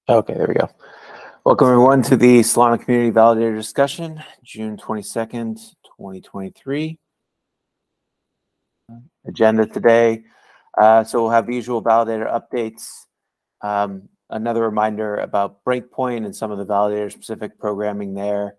Okay, there we go. Welcome everyone to the Solana Community Validator discussion, June 22nd, 2023. Agenda today. So we'll have the usual validator updates. Another reminder about Breakpoint and some of the validator specific programming there.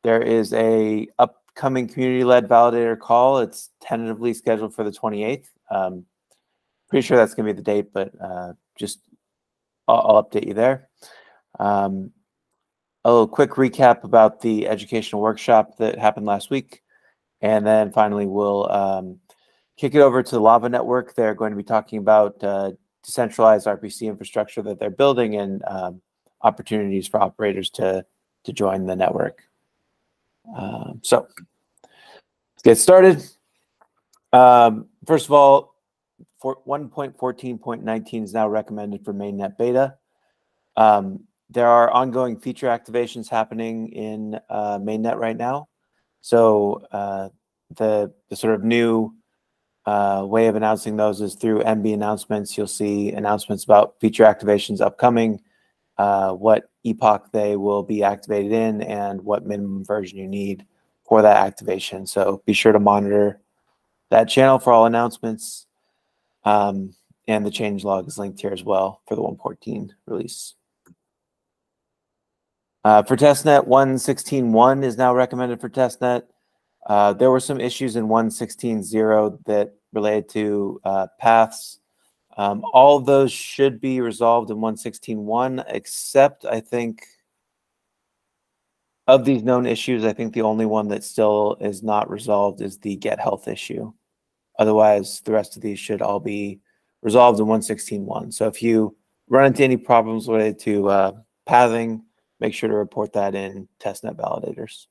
There is a upcoming community-led validator call. It's tentatively scheduled for the 28th. Pretty sure that's going to be the date, but just I'll update you there. A little quick recap about the educational workshop that happened last week. And then finally, we'll kick it over to the Lava Network. They're going to be talking about decentralized RPC infrastructure that they're building and opportunities for operators to join the network. So let's get started. First of all, 1.14.19 is now recommended for Mainnet-beta. There are ongoing feature activations happening in mainnet right now. So the sort of new way of announcing those is through MB announcements. You'll see announcements about feature activations upcoming, what epoch they will be activated in, and what minimum version you need for that activation. So be sure to monitor that channel for all announcements. And the changelog is linked here as well for the 1.14 release. For testnet, 1.16.1 is now recommended for testnet. There were some issues in 1.16.0 that related to paths. All of those should be resolved in 1.16.1, except I think of these known issues, I think the only one that still is not resolved is the get health issue. Otherwise, the rest of these should all be resolved in 1.16.1. So if you run into any problems related to pathing, make sure to report that in testnet validators.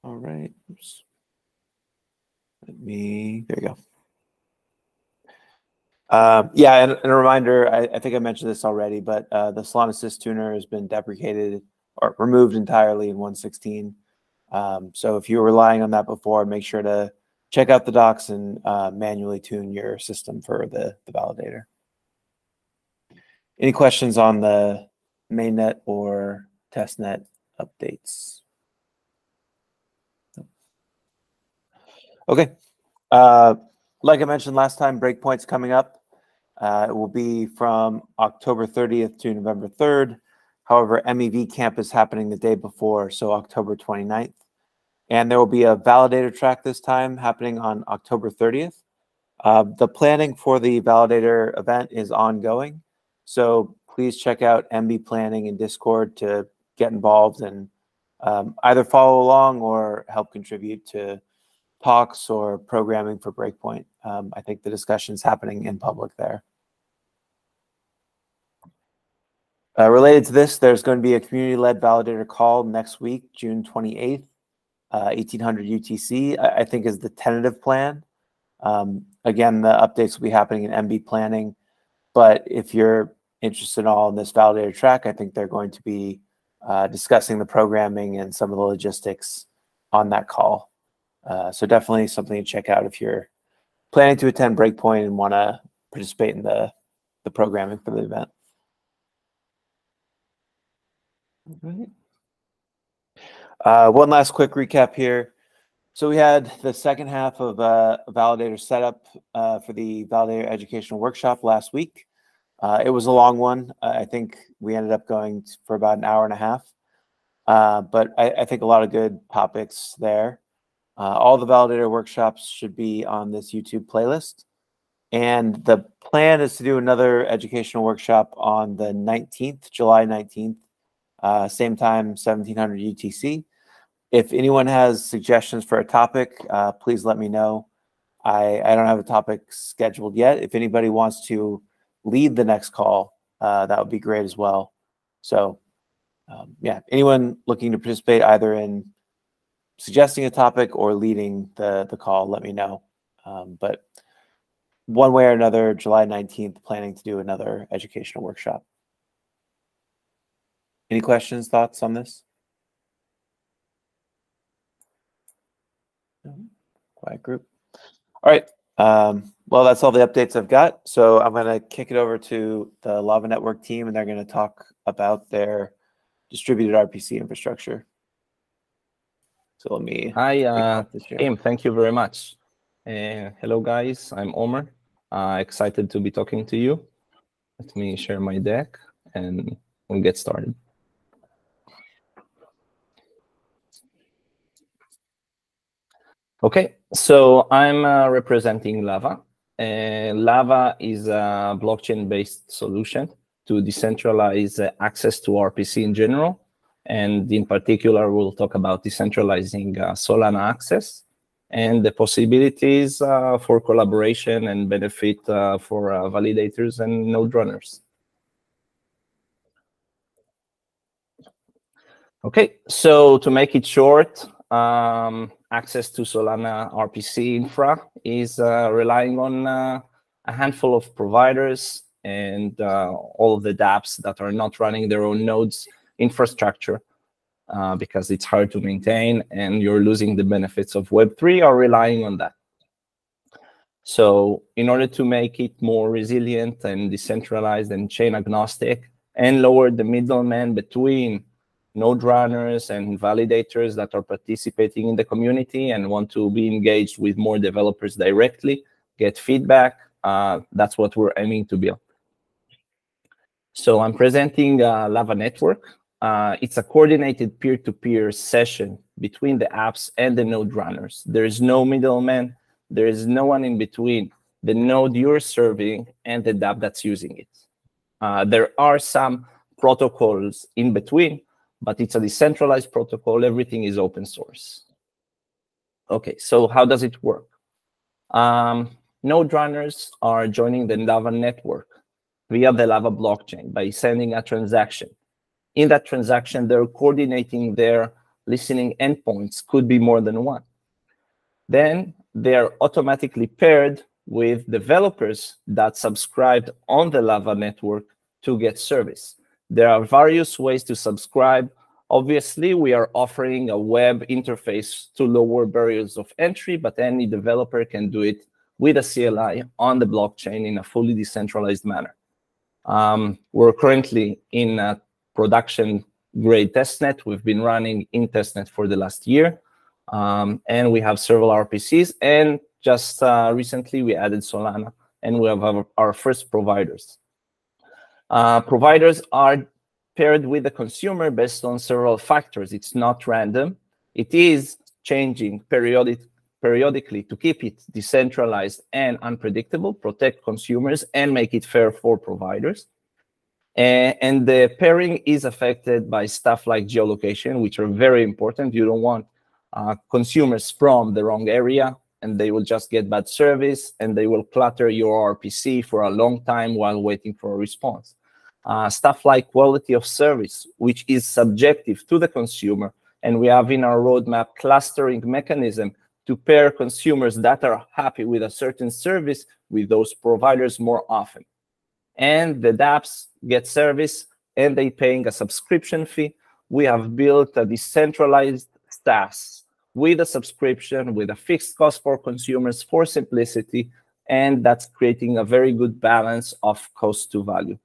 All right. Oops. There you go. Yeah, and a reminder, I think I mentioned this already, but the solana-sys-tuner has been deprecated or removed entirely in 1.16. So if you were relying on that before, make sure to check out the docs and manually tune your system for the validator. Any questions on the mainnet or testnet updates? Okay. Like I mentioned last time, Breakpoint's coming up. It will be from October 30th to November 3rd. However, MEV camp is happening the day before, so October 29th. And there will be a validator track this time happening on October 30th. The planning for the validator event is ongoing. So please check out MB Planning in Discord to get involved and either follow along or help contribute to talks or programming for Breakpoint. I think the discussion's happening in public there. Related to this, there's going to be a community-led validator call next week, June 28th. 1800 UTC, I think, is the tentative plan. Again, the updates will be happening in MB planning. But if you're interested at all in this validator track, I think they're going to be discussing the programming and some of the logistics on that call. So definitely something to check out if you're planning to attend Breakpoint and want to participate in the programming for the event. All right. One last quick recap here. So we had the second half of validator setup for the validator educational workshop last week. It was a long one. I think we ended up going for about an hour and a half. But I think a lot of good topics there. All the validator workshops should be on this YouTube playlist. And the plan is to do another educational workshop on the 19th, July 19th, same time, 1700 UTC. If anyone has suggestions for a topic, please let me know. I don't have a topic scheduled yet. If anybody wants to lead the next call, that would be great as well. So yeah, anyone looking to participate either in suggesting a topic or leading the call, let me know. But one way or another, July 19th, planning to do another educational workshop. Any questions, thoughts on this? Quiet group. All right. Well, that's all the updates I've got. So I'm going to kick it over to the Lava Network team, and they're going to talk about their distributed RPC infrastructure. So let me... Hi, Tim. Thank you very much. Hello, guys. I'm Omer. Excited to be talking to you. Let me share my deck, and we'll get started. Okay, so I'm representing Lava. Lava is a blockchain-based solution to decentralize access to RPC in general. And in particular, we'll talk about decentralizing Solana access and the possibilities for collaboration and benefit for validators and node runners. Okay, so to make it short, access to Solana RPC infra is relying on a handful of providers and all of the dApps that are not running their own nodes infrastructure because it's hard to maintain and you're losing the benefits of Web3 are relying on that. So in order to make it more resilient and decentralized and chain agnostic and lower the middleman between node runners and validators that are participating in the community and want to be engaged with more developers directly, get feedback. That's what we're aiming to build. So I'm presenting Lava Network. It's a coordinated peer-to-peer session between the apps and the node runners. There is no middleman. There is no one in between the node you're serving and the dApp that's using it. There are some protocols in between, but it's a decentralized protocol. Everything is open source. Okay, so how does it work? Node runners are joining the Lava network via the Lava blockchain by sending a transaction. In that transaction, they're coordinating their listening endpoints, could be more than one. Then they're automatically paired with developers that subscribed on the Lava network to get service. There are various ways to subscribe. Obviously, we are offering a web interface to lower barriers of entry, but any developer can do it with a CLI on the blockchain in a fully decentralized manner. We're currently in a production-grade testnet. We've been running in testnet for the last year, and we have several RPCs. And just recently, we added Solana, and we have our first providers. Providers are paired with the consumer based on several factors. It's not random. It is changing periodically to keep it decentralized and unpredictable, protect consumers, and make it fair for providers. And the pairing is affected by stuff like geolocation, which are very important. You don't want consumers from the wrong area, and they will just get bad service, and they will clutter your RPC for a long time while waiting for a response. Stuff like quality of service, which is subjective to the consumer. And we have in our roadmap clustering mechanism to pair consumers that are happy with a certain service with those providers more often. And the dApps get service and they paying a subscription fee. We have built a decentralized SaaS with a subscription, with a fixed cost for consumers for simplicity, and that's creating a very good balance of cost to value.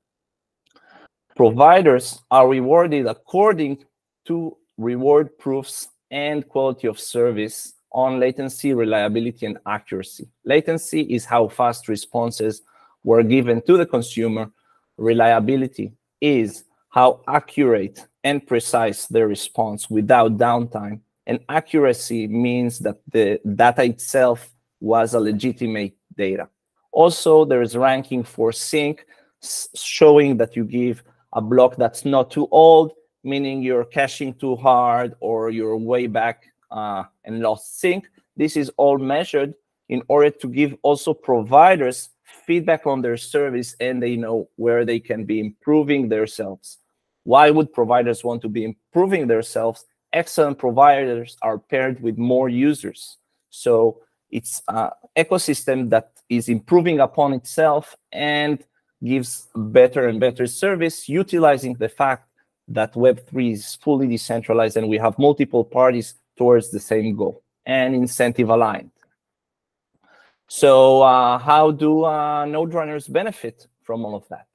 Providers are rewarded according to reward proofs and quality of service on latency, reliability, and accuracy. Latency is how fast responses were given to the consumer. Reliability is how accurate and precise the response without downtime. And accuracy means that the data itself was a legitimate data. Also, there is ranking for sync, showing that you give a block that's not too old, meaning you're caching too hard or you're way back and lost sync. This is all measured in order to give also providers feedback on their service, and they know where they can be improving themselves. Why would providers want to be improving themselves? Excellent providers are paired with more users. So it's an ecosystem that is improving upon itself and gives better and better service, utilizing the fact that Web3 is fully decentralized and we have multiple parties towards the same goal and incentive aligned. So how do node runners benefit from all of that?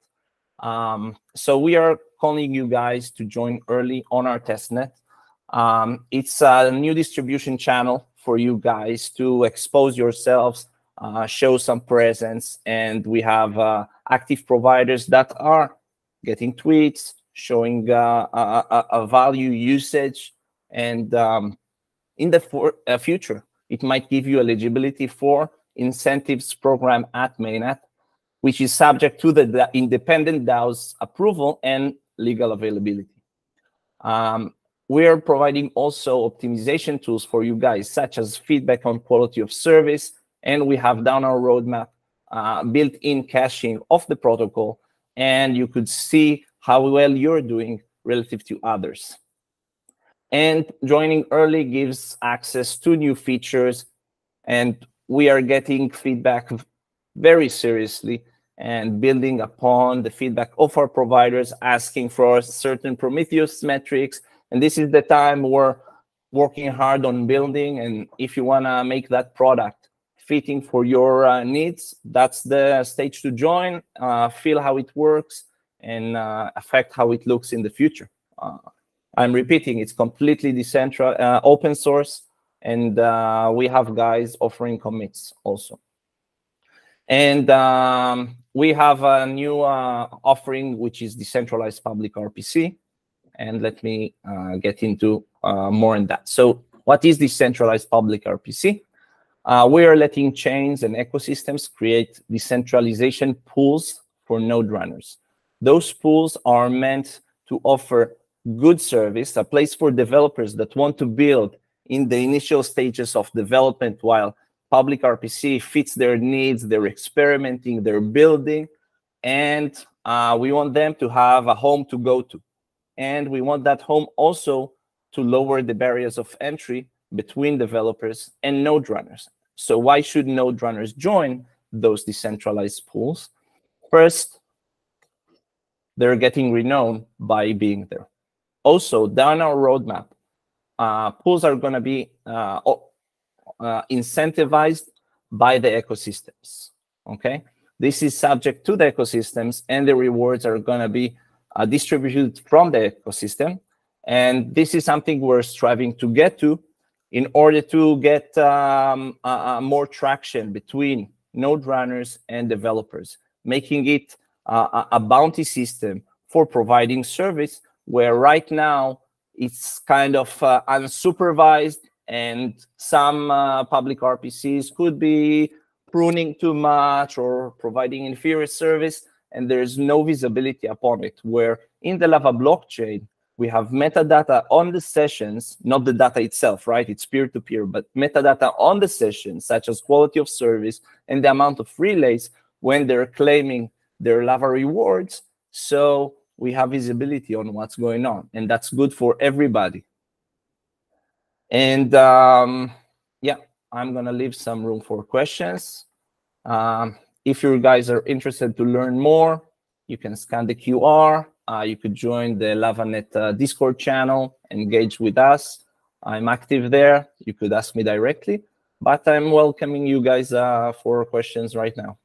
So we are calling you guys to join early on our testnet. It's a new distribution channel for you guys to expose yourselves, show some presence, and we have active providers that are getting tweets, showing a value usage, and in the future, it might give you eligibility for incentives program at Mainnet, which is subject to the independent DAO's approval and legal availability. We're providing also optimization tools for you guys, such as feedback on quality of service, and we have down our roadmap built-in caching of the protocol, and you could see how well you're doing relative to others. And joining early gives access to new features, and we are getting feedback very seriously and building upon the feedback of our providers, asking for certain Prometheus metrics. And this is the time we're working hard on building. And if you want to make that product fitting for your needs, that's the stage to join, feel how it works, and affect how it looks in the future. I'm repeating, it's completely decentralized, open source, and we have guys offering commits also. And we have a new offering, which is decentralized public RPC. And let me get into more on that. So what is decentralized public RPC? We are letting chains and ecosystems create decentralization pools for node runners. Those pools are meant to offer good service, a place for developers that want to build in the initial stages of development while public RPC fits their needs, they're experimenting, they're building, and we want them to have a home to go to. And we want that home also to lower the barriers of entry between developers and node runners. So why should node runners join those decentralized pools? First, they're getting renowned by being there. Also, down our roadmap, pools are going to be incentivized by the ecosystems, okay? This is subject to the ecosystems, and the rewards are going to be distributed from the ecosystem. And this is something we're striving to get to in order to get more traction between node runners and developers, making it a bounty system for providing service, where right now it's kind of unsupervised, and some public RPCs could be pruning too much or providing inferior service, and there's no visibility upon it. Where in the Lava blockchain, we have metadata on the sessions, not the data itself, right? It's peer-to-peer, but metadata on the sessions, such as quality of service and the amount of relays when they're claiming their Lava rewards. So we have visibility on what's going on, and that's good for everybody. And yeah, I'm going to leave some room for questions. If you guys are interested to learn more, you can scan the QR. You could join the LavaNet Discord channel, engage with us. I'm active there. You could ask me directly, but I'm welcoming you guys for questions right now.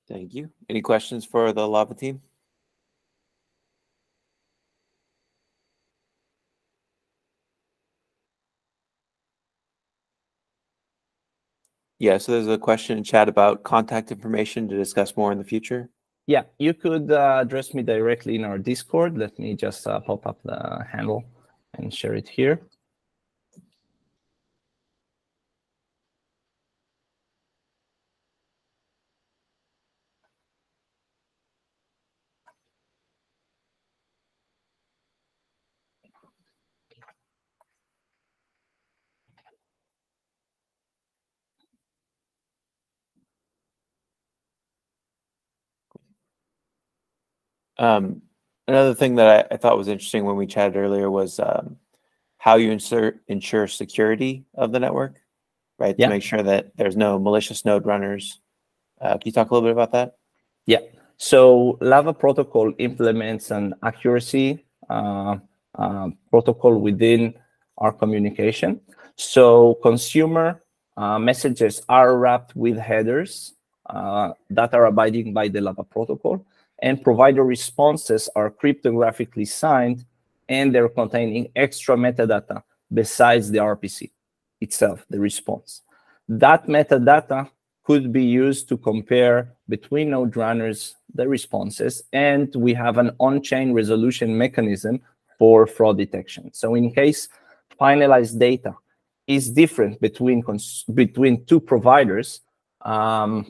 Thank you. Any questions for the Lava team? Yeah, so there's a question in chat about contact information to discuss more in the future. Yeah, you could address me directly in our Discord. Let me just pop up the handle and share it here. Another thing that I thought was interesting when we chatted earlier was how you ensure security of the network, right? Yeah. To make sure that there's no malicious node runners. Can you talk a little bit about that? Yeah. So Lava protocol implements an accuracy protocol within our communication. So consumer messages are wrapped with headers that are abiding by the Lava protocol, and provider responses are cryptographically signed, and they're containing extra metadata besides the RPC itself, the response. That metadata could be used to compare between node runners the responses, and we have an on-chain resolution mechanism for fraud detection. So in case finalized data is different between two providers, the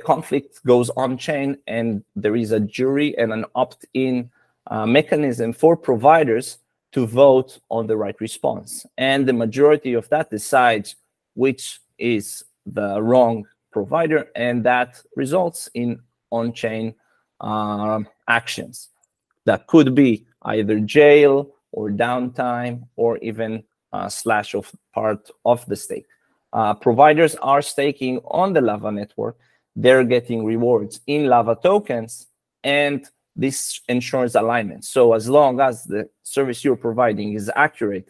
conflict goes on-chain, and there is a jury and an opt-in mechanism for providers to vote on the right response. And the majority of that decides which is the wrong provider, and that results in on-chain actions that could be either jail or downtime or even slash of part of the stake. Providers are staking on the Lava network. They're getting rewards in Lava tokens, and this ensures alignment. So as long as the service you're providing is accurate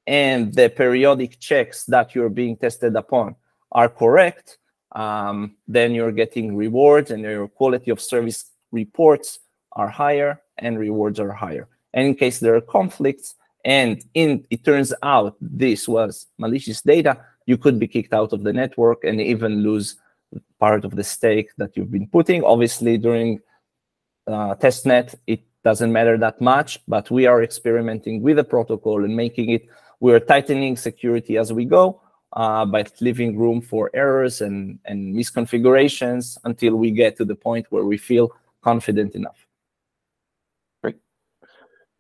and the periodic checks that you're being tested upon are correct, then you're getting rewards, and your quality of service reports are higher and rewards are higher. And in case there are conflicts and it turns out this was malicious data, you could be kicked out of the network and even lose part of the stake that you've been putting. Obviously, during testnet, it doesn't matter that much, but we are experimenting with the protocol and making it, we're tightening security as we go by leaving room for errors and misconfigurations until we get to the point where we feel confident enough. Great.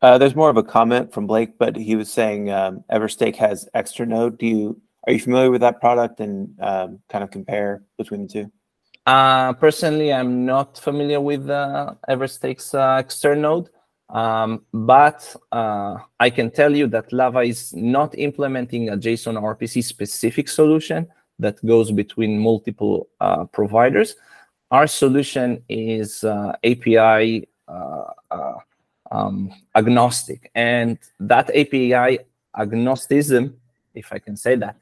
There's more of a comment from Blake, but he was saying Everstake has extra node. Are you familiar with that product and kind of compare between the two? Personally, I'm not familiar with Everstake's external node, but I can tell you that Lava is not implementing a JSON RPC specific solution that goes between multiple providers. Our solution is API agnostic, and that API agnosticism, if I can say that,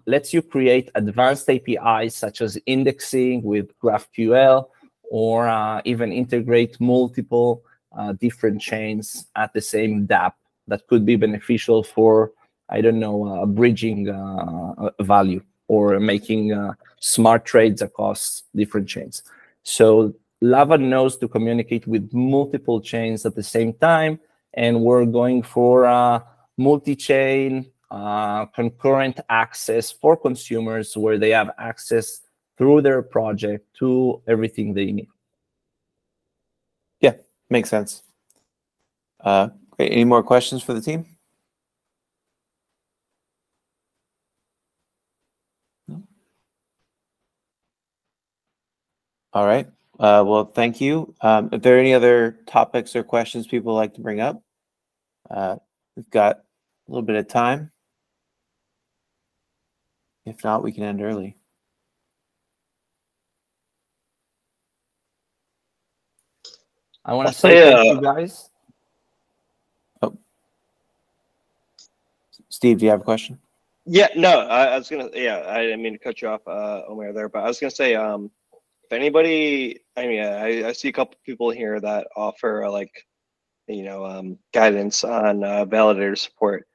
lets you create advanced APIs such as indexing with GraphQL, or even integrate multiple different chains at the same dApp that could be beneficial for, I don't know, bridging value or making smart trades across different chains. So Lava knows to communicate with multiple chains at the same time, and we're going for multi-chain concurrent access for consumers where they have access through their project to everything they need. Yeah, makes sense. Great. Any more questions for the team? No? All right. Well, thank you. If there are any other topics or questions people would like to bring up, we've got a little bit of time. If not, we can end early. I want to say thank you, guys. Oh, Steve, do you have a question? Yeah, no, I was gonna. Yeah, I didn't mean to cut you off, Omer, there, but I was gonna say, if anybody, I mean, I see a couple people here that offer guidance on validator support.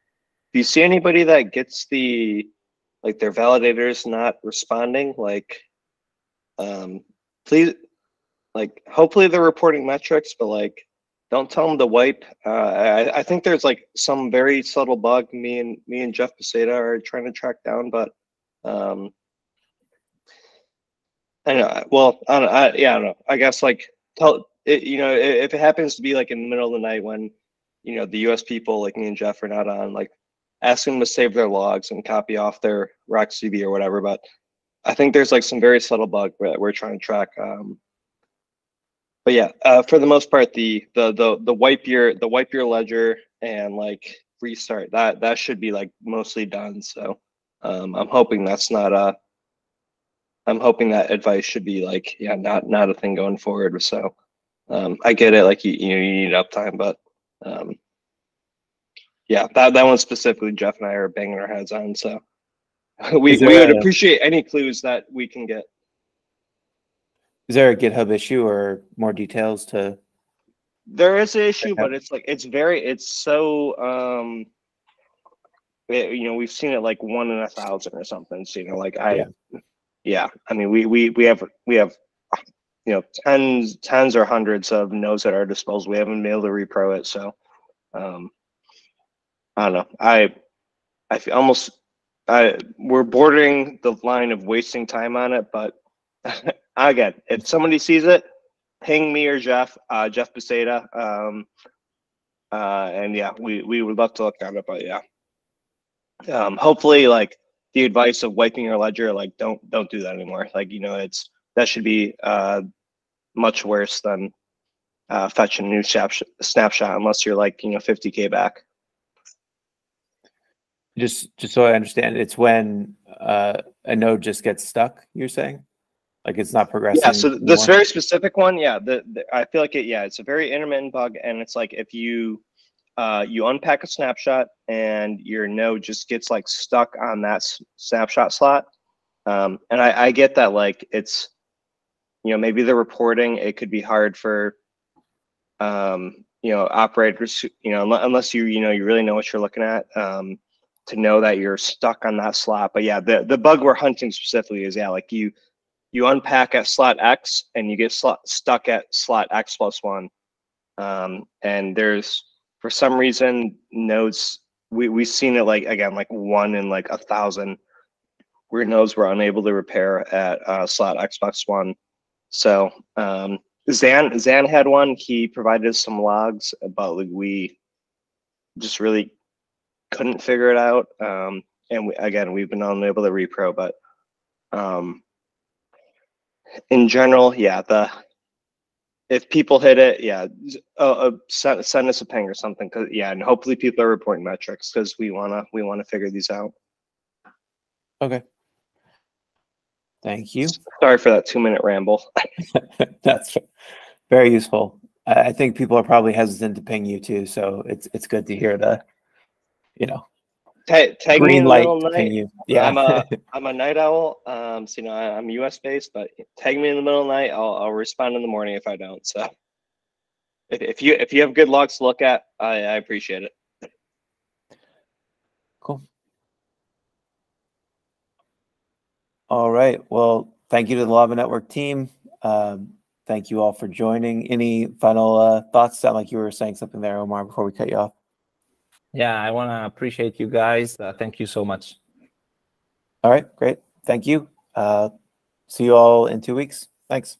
Do you see anybody that gets their validators not responding? Please, hopefully they're reporting metrics, but don't tell them to wipe. I think there's some very subtle bug me and Jeff Peseta are trying to track down, but I don't know. Well, I don't know. I guess tell it, if it happens to be in the middle of the night when the US people like me and Jeff are not on, ask them to save their logs and copy off their RockCV or whatever. But I think there's some very subtle bug that we're trying to track. But yeah, for the most part, the wipe your ledger and restart that should be mostly done. So I'm hoping that's not I'm hoping that advice should be not a thing going forward. So I get it, you need uptime, but yeah, that one specifically, Jeff and I are banging our heads on. So we would appreciate any clues that we can get. Is there a GitHub issue or more details to? There is an issue, but it's like it's so you know, we've seen it like 1 in 1,000 or something. So, you know, like yeah, I mean, we have you know, tens or hundreds of nodes at our disposal. We haven't been able to repro it, so I don't know. I feel almost we're bordering the line of wasting time on it, but again, if somebody sees it, ping me or Jeff Beseda, and yeah, we would love to look at it, but yeah. Hopefully, like the advice of wiping your ledger, like don't do that anymore. Like, you know, that should be much worse than fetching a new snapshot, unless you're like, you know, 50K back. Just so I understand, it's when a node just gets stuck, you're saying? Like it's not progressing? Yeah, so anymore? this very specific one, yeah, I feel like it's a very intermittent bug, and it's like if you you unpack a snapshot and your node just gets like stuck on that snapshot slot. And I get that, like, it's, you know, maybe the reporting, it could be hard for, you know, operators, you know, unless you know, you really know what you're looking at, to know that you're stuck on that slot. But yeah, the bug we're hunting specifically is, yeah, like you unpack at slot X and you get stuck at slot X+1. And there's, for some reason, nodes, we've seen it, like, again, like 1 in like 1,000 where nodes were unable to repair at slot X+1. So Zan had one. He provided us some logs, but like, we just really couldn't figure it out. And we've been unable to repro, but in general, yeah, if people hit it, yeah, send us a ping or something, cause yeah, and hopefully people are reporting metrics, because we wanna figure these out. Okay. Thank you. Sorry for that 2-minute ramble. That's very useful. I think people are probably hesitant to ping you too, so it's good to hear the, you know, Tag me in the middle of the night. You. Yeah, I'm a night owl. So, you know, I'm US based, but tag me in the middle of the night. I'll respond in the morning if I don't. So if you have good logs to look at, I appreciate it. Cool. All right. Well, thank you to the Lava Network team. Thank you all for joining. Any final thoughts? Sound like you were saying something there, Omar, before we cut you off. Yeah, I want to appreciate you guys. Thank you so much. All right, great. Thank you. See you all in 2 weeks. Thanks.